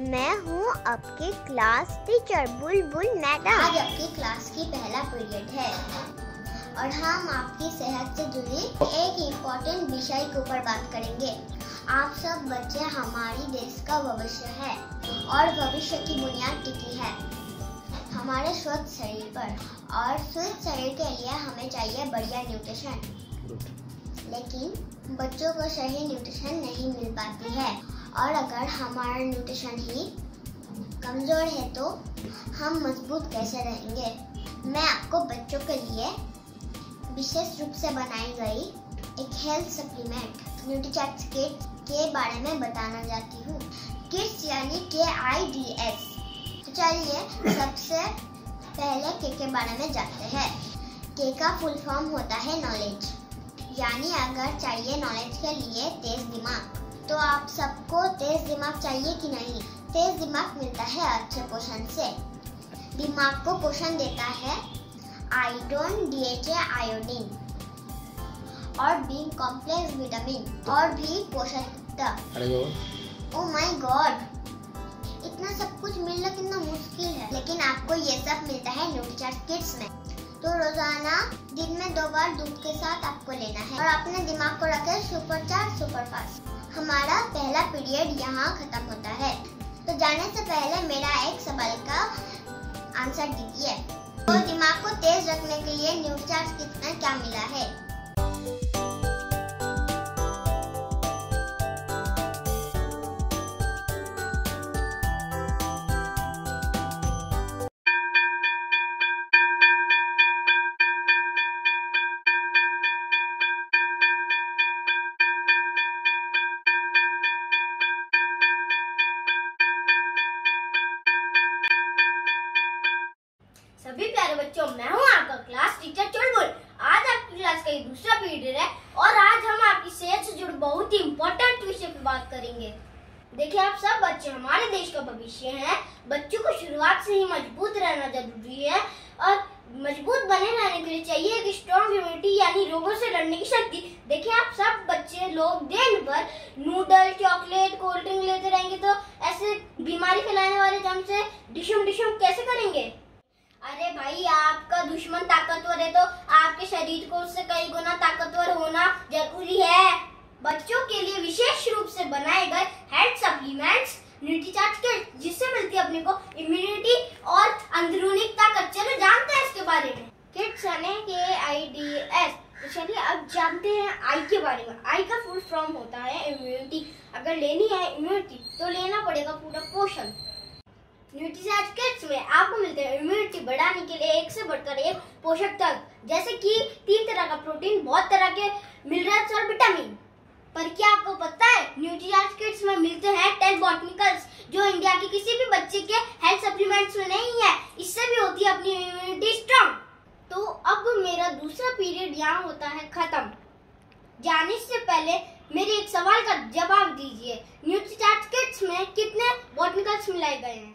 मैं हूँ आपकी क्लास टीचर बुलबुल मैडम। आज आपकी क्लास की पहला पीरियड है और हम आपकी सेहत से जुड़ी एक इम्पोर्टेंट विषय के ऊपर बात करेंगे। आप सब बच्चे हमारी देश का भविष्य है और भविष्य की बुनियाद टिकी है हमारे स्वस्थ शरीर पर, और स्वस्थ शरीर के लिए हमें चाहिए बढ़िया न्यूट्रिशन। लेकिन बच्चों को सही न्यूट्रिशन नहीं मिल पाती है, और अगर हमारा न्यूट्रिशन ही कमज़ोर है तो हम मजबूत कैसे रहेंगे। मैं आपको बच्चों के लिए विशेष रूप से बनाई गई एक हेल्थ सप्लीमेंट न्यूट्रीचार्ज किड्स के बारे में बताना चाहती हूँ। किड्स यानी KIDS। तो चलिए सबसे पहले के बारे में जानते हैं। के का फुल फॉर्म होता है नॉलेज, यानी अगर चाहिए नॉलेज के लिए तेज दिमाग, तो आप सबको तेज दिमाग चाहिए कि नहीं। तेज दिमाग मिलता है अच्छे पोषण से। दिमाग को पोषण देता है आयोडीन, DHA, आयोडीन और बी कॉम्प्लेक्स विटामिन और भी पोषक तत्व। ओह माय गॉड, इतना सब कुछ मिलना कितना मुश्किल है, लेकिन आपको ये सब मिलता है न्यूट्रीचार्ज किड्स में। तो रोजाना दिन में 2 बार दूध के साथ आपको लेना है और अपने दिमाग को रखें सुपरचार्ज सुपरफास्ट। हमारा पहला पीरियड यहाँ खत्म होता है, तो जाने से पहले मेरा एक सवाल का आंसर दीजिए। तो दिमाग को तेज रखने के लिए न्यूट्रीचार्ज किड्स में क्या मिला है? सभी प्यारे बच्चों, मैं हूँ आपका क्लास टीचर चुलबुल। आज आपकी क्लास का ये दूसरा पीरियड है और आज हम आपकी सेहत से जुड़े बहुत ही इम्पोर्टेंट विषय पर बात करेंगे। देखिए, आप सब बच्चे हमारे देश का भविष्य हैं। बच्चों को शुरुआत से ही मजबूत रहना जरूरी है और मजबूत बने रहने के लिए चाहिए एक स्ट्रॉन्ग इम्यूनिटी, यानी रोगों से लड़ने की शक्ति। देखिए, आप सब बच्चे लोग दिन भर नूडल, चॉकलेट, कोल्ड ड्रिंक लेते रहेंगे तो ऐसे बीमारी फैलाने वाले जम से डिशम कैसे करेंगे। अरे भाई, आपका दुश्मन ताकतवर है तो आपके शरीर को उससे कई गुना ताकतवर होना जरूरी है। बच्चों के लिए विशेष रूप से बनाए गए हेल्थ सप्लीमेंट्स न्यूट्रीचार्ज किड्स, जिससे मिलती है अपने को इम्यूनिटी और अंदरूनी ताकत। चलो जानते हैं इसके बारे में। किड्स यानी KIDS। तो चलिए अब जानते हैं आई के बारे में। आई का फुल फॉर्म होता है इम्यूनिटी। अगर लेनी है इम्यूनिटी तो लेना पड़ेगा पूरा पोषण। न्यूट्रीचार्ज किड्स में आपको मिलते हैं इम्यूनिटी बढ़ाने के लिए एक से बढ़कर एक पोषक तत्व, जैसे कि 3 तरह का प्रोटीन, बहुत तरह के मिनरल्स और विटामिन। पर क्या आपको पता है न्यूट्रीचार्ज किड्स में मिलते हैं 10 बॉटनिकल्स, जो इंडिया के किसी भी बच्चे के हेल्थ सप्लीमेंट्स में नहीं है। इससे भी होती है अपनी इम्यूनिटी स्ट्रॉन्ग। तो अब मेरा दूसरा पीरियड यहाँ होता है खत्म। जाने से पहले मेरे एक सवाल का जवाब दीजिए। न्यूट्रीचार्ज किड्स में कितने बॉटनिकल्स मिलाए गए हैं?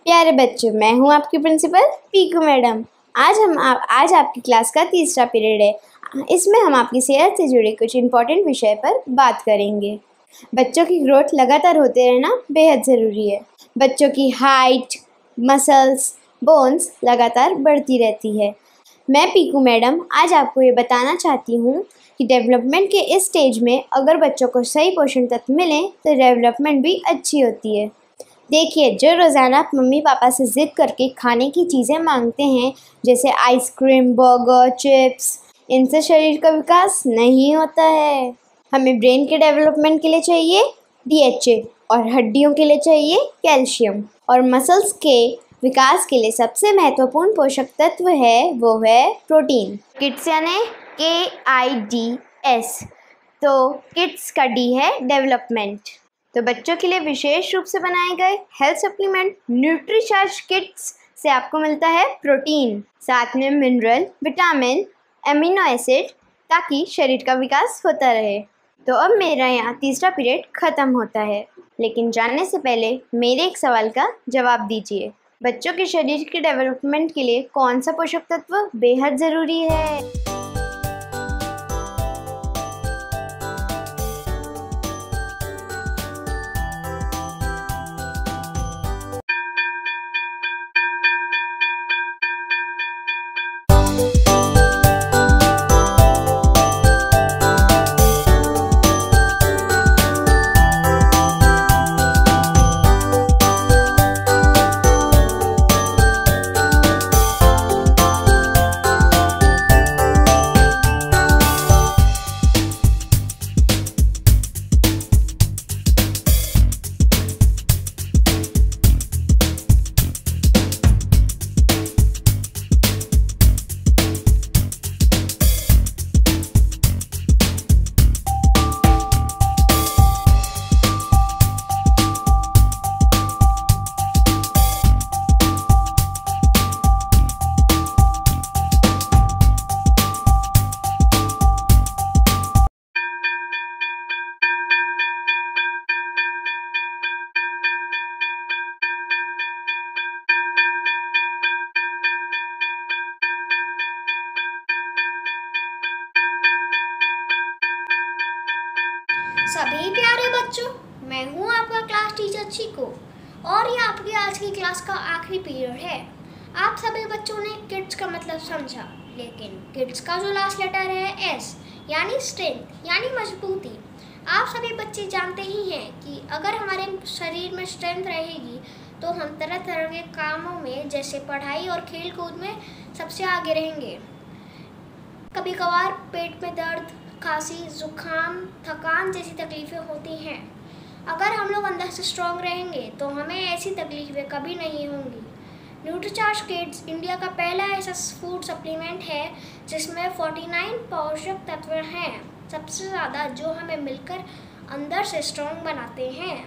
प्यारे बच्चों, मैं हूं आपकी प्रिंसिपल पीकू मैडम। आज आपकी क्लास का तीसरा पीरियड है। इसमें हम आपकी सेहत से जुड़े कुछ इम्पोर्टेंट विषय पर बात करेंगे। बच्चों की ग्रोथ लगातार होते रहना बेहद ज़रूरी है। बच्चों की हाइट, मसल्स, बोन्स लगातार बढ़ती रहती है। मैं पीकू मैडम आज आपको ये बताना चाहती हूँ कि डेवलपमेंट के इस स्टेज में अगर बच्चों को सही पोषण तत्व मिलें तो डेवलपमेंट भी अच्छी होती है। देखिए, जो रोज़ाना आप मम्मी पापा से ज़िद करके खाने की चीज़ें मांगते हैं, जैसे आइसक्रीम, बर्गर, चिप्स, इनसे शरीर का विकास नहीं होता है। हमें ब्रेन के डेवलपमेंट के लिए चाहिए DHA और हड्डियों के लिए चाहिए कैल्शियम, और मसल्स के विकास के लिए सबसे महत्वपूर्ण पोषक तत्व है वो है प्रोटीन। किड्स यानी KIDS। तो किड्स का D है डेवलपमेंट। तो बच्चों के लिए विशेष रूप से बनाए गए हेल्थ सप्लीमेंट न्यूट्रीचार्ज किड्स से आपको मिलता है प्रोटीन, साथ में मिनरल, विटामिन एमिनो एसिड ताकि शरीर का विकास होता रहे। तो अब मेरा यहाँ तीसरा पीरियड ख़त्म होता है, लेकिन जानने से पहले मेरे एक सवाल का जवाब दीजिए। बच्चों के शरीर के डेवलपमेंट के लिए कौन सा पोषक तत्व बेहद ज़रूरी है? सभी प्यारे बच्चों, मैं हूँ आपका क्लास टीचर चीकू और ये आपकी आज की क्लास का आखिरी पीरियड है। आप सभी बच्चों ने किड्स का मतलब समझा, लेकिन किड्स का जो लास्ट लेटर है एस यानी स्ट्रेंथ यानी मजबूती। आप सभी बच्चे जानते ही हैं कि अगर हमारे शरीर में स्ट्रेंथ रहेगी तो हम तरह तरह के कामों में जैसे पढ़ाई और खेल कूद में सबसे आगे रहेंगे। कभी कभार पेट में दर्द, खांसी, जुकाम, थकान जैसी तकलीफ़ें होती हैं। अगर हम लोग अंदर से स्ट्रॉन्ग रहेंगे तो हमें ऐसी तकलीफ़ें कभी नहीं होंगी। न्यूट्रीचार्ज किड्स इंडिया का पहला ऐसा फूड सप्लीमेंट है जिसमें 49 पोषक तत्व हैं, सबसे ज़्यादा, जो हमें मिलकर अंदर से स्ट्रॉन्ग बनाते हैं।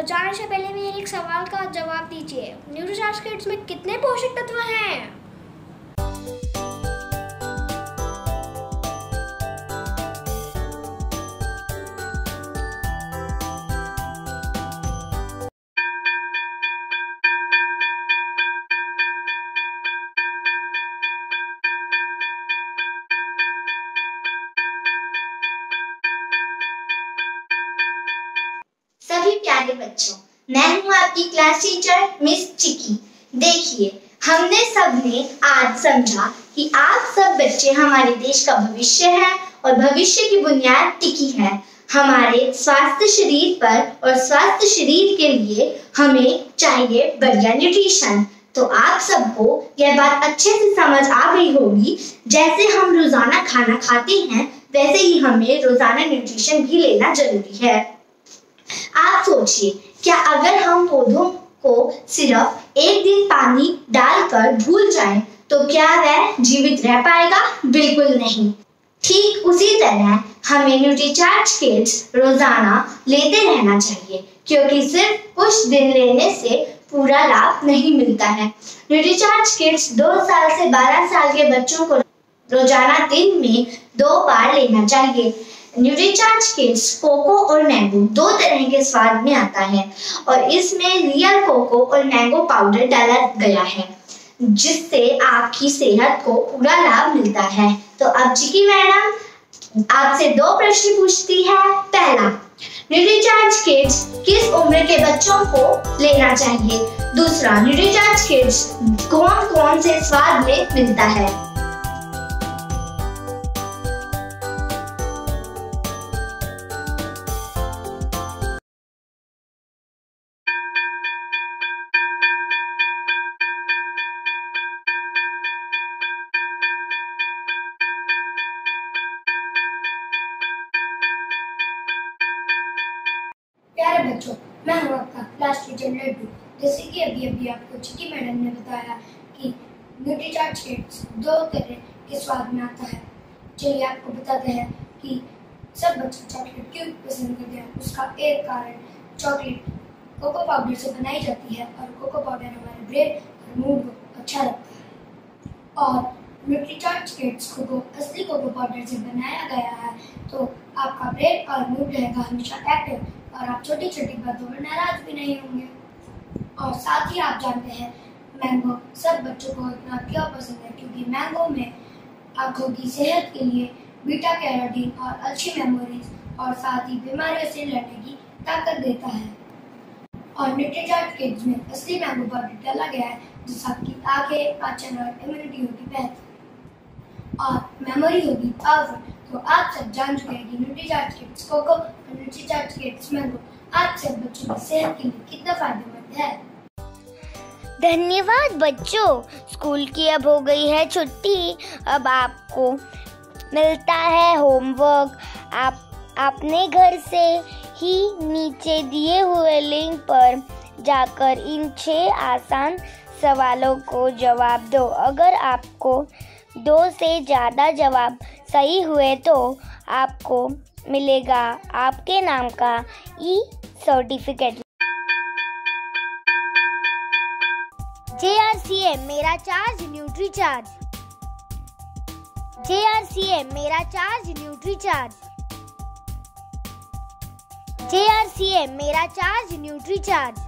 जाने से पहले मेरे एक सवाल का जवाब दीजिए, न्यूट्रीचार्ज किड्स में कितने पोषक तत्व हैं? सभी प्यारे बच्चों, मैं हूँ आपकी क्लास टीचर मिस चिकी। देखिए, हमने सबने आज समझा कि आप सब बच्चे हमारे देश का भविष्य हैं और भविष्य की बुनियाद टिकी है हमारे स्वस्थ शरीर पर, और स्वस्थ शरीर के लिए हमें चाहिए बढ़िया न्यूट्रिशन। तो आप सबको यह बात अच्छे से समझ आ गई होगी, जैसे हम रोजाना खाना खाते हैं वैसे ही हमें रोजाना न्यूट्रिशन भी लेना जरूरी है। आप सोचिए, क्या अगर हम पौधों को सिर्फ एक दिन पानी डालकर भूल जाएं, तो क्या वह जीवित रह पाएगा? बिल्कुल नहीं। ठीक उसी तरह हमें न्यूट्रीचार्ज किड्स रोजाना लेते रहना चाहिए, क्योंकि सिर्फ कुछ दिन लेने से पूरा लाभ नहीं मिलता है। न्यूट्रीचार्ज किड्स 2 साल से 12 साल के बच्चों को रोजाना दिन में 2 बार लेना चाहिए। न्यूट्रीचार्ज किड्स कोको और मैंगो 2 तरह के स्वाद में आता है और इसमें रियल कोको और मैंगो पाउडर डाला गया है, जिससे आपकी सेहत को पूरा लाभ मिलता है। तो अब चिकी मैडम आपसे 2 प्रश्न पूछती है। पहला, न्यूट्रीचार्ज किड्स किस उम्र के बच्चों को लेना चाहिए? दूसरा, न्यूट्रीचार्ज किड्स कौन कौन से स्वाद में मिलता है? प्यारे बच्चों, मैं हूँ आपका क्लास टीचर लड्डू। जैसे कि अभी आपको चिकी मैडम ने बताया कि न्यूट्रीचार्ज किड्स 2 तरह के स्वाद में आता है। चलिए आपको बताते हैं कि सब बच्चे चॉकलेट क्यों पसंद करते हैं। उसका एक कारण, चॉकलेट कोको पाउडर से बनाई जाती है और कोको पाउडर हमारे ब्रेन और मूड को अच्छा रखता है। और न्यूट्रीचार्ज किड्स को असली कोको पाउडर से बनाया गया है, तो आपका ब्रेन और मूड रहेगा हमेशा एक्टिव और आप छोटी छोटी बातों में नाराज भी नहीं होंगे। और साथ ही आप जानते हैं मैंगो सब बच्चों को इतना क्यों पसंद है, क्योंकि मैंगो में आंखों की सेहत के लिए बीटा कैरोटीन और अच्छी मेमोरीज और साथ ही बीमारियों से लड़ने की ताकत देता है। और न्यूट्रीचार्ज किड्स में असली मैंगो पाउडर डाला गया है, जिससे आपकी आंखें, पाचन और इम्यूनिटी होगी बेहतर और मेमोरी होगी पावरफुल। तो आप सब जान चुके हैं कि न्यूट्रीचार्ज किड्स कोको और न्यूट्रीचार्ज किड्स मैंगो आप सब बच्चों की सेहत के लिए कितना फायदेमंद है। धन्यवाद बच्चों, स्कूल की अब हो गई है छुट्टी। अब आपको मिलता है होमवर्क। अपने घर से ही नीचे दिए हुए लिंक पर जाकर इन 6 आसान सवालों को जवाब दो। अगर आपको 2 से ज़्यादा जवाब सही हुए तो आपको मिलेगा आपके नाम का सर्टिफिकेट। JRCM मेरा चार्ज न्यूट्री चार्ज। JRCM मेरा चार्ज न्यूट्री चार्ज। JRCM मेरा चार्ज न्यूट्री चार्ज।